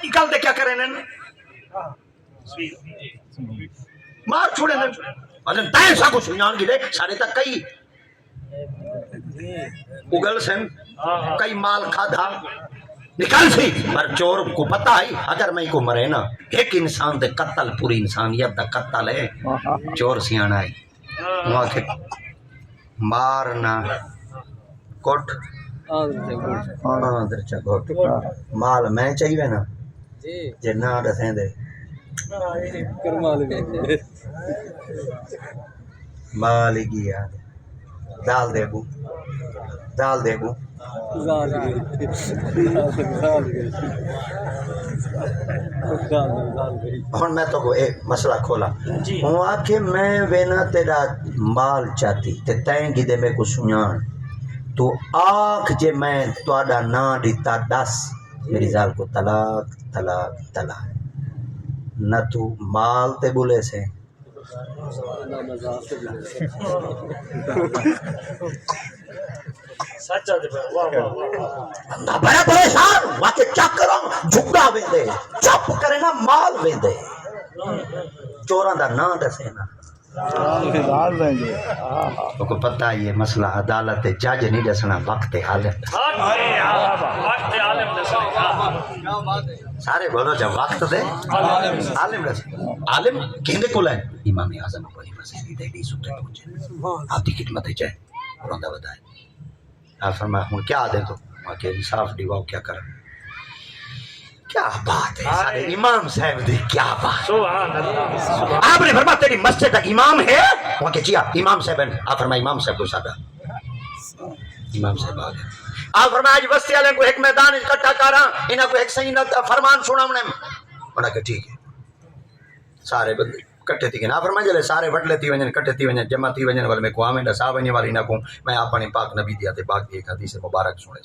نکال دے کیا کریں مار چھوڑے نا تائیں سا کو سنان کی دے سارے تک کئی اگل سن کئی مال کھادا نکال سی پر چور کو پتا ہے اگر میں کو مرے نا ایک انسان دے قتل پوری انسانیت دا قتل ہے چور سیانا ہے وہاں کے مارنا کوٹ درچا کوٹ مال میں چاہیے نا جے نہ دسیں دے مال ہی گیا دال دے بو دال دے بو ہن میں تو کو ایک مسئلہ کھولا ہوں آکے میں وینا تیرا مال چاہتی تے تین گی دے میں کو سنیان تو آکھ جے میں تو آڈا نا دیتا 10 میری زال کو طلاق طلاق طلاق نہ تو مال تے بولے سے بندہ بڑا پریشان واقع چک کروں جھگا ویندے چپ کرے نا مال ویندے چوراں دا نا دسے نا تو کو پتہ ہے یہ مسئلہ عدالت جج نہیں دسنا وقت عالم سارے بولو جب وقت دے عالم دسنا عالم کہندے کو لائن امام اعظم ابو حنیفہ سے دہلی سوتے پہنچے آپ کی خدمت ہے جائے روندہ بتائے آپ فرمایا ہوں کیا دیں تو وہاں کے انصاف دیواؤ کیا کریں کیا بات ہے سارے امام صاحب دی کیا بات آپ نے فرمایا تیری مسجد امام ہے وہاں کے چیا امام صاحب ہے آپ فرمایا امام صاحب کو سادہ امام صاحب آگئے آپ فرمایا آج بستی والے کو ایک میدان اکٹھا کرا انہاں کو ایک صحیح فرمان سنا انہاں کہ ٹھیک ہے سارے بندے کٹھے تھی گئے آپ فرمایا جلے سارے وٹ لیتی ونجن کٹھے تھی ونجن جمع تھی ونجن والے میں کو آمین صاحب ونجن والی نہ کو میں اپنے پاک نبی دیا تے پاک دی ایک حدیث مبارک سنے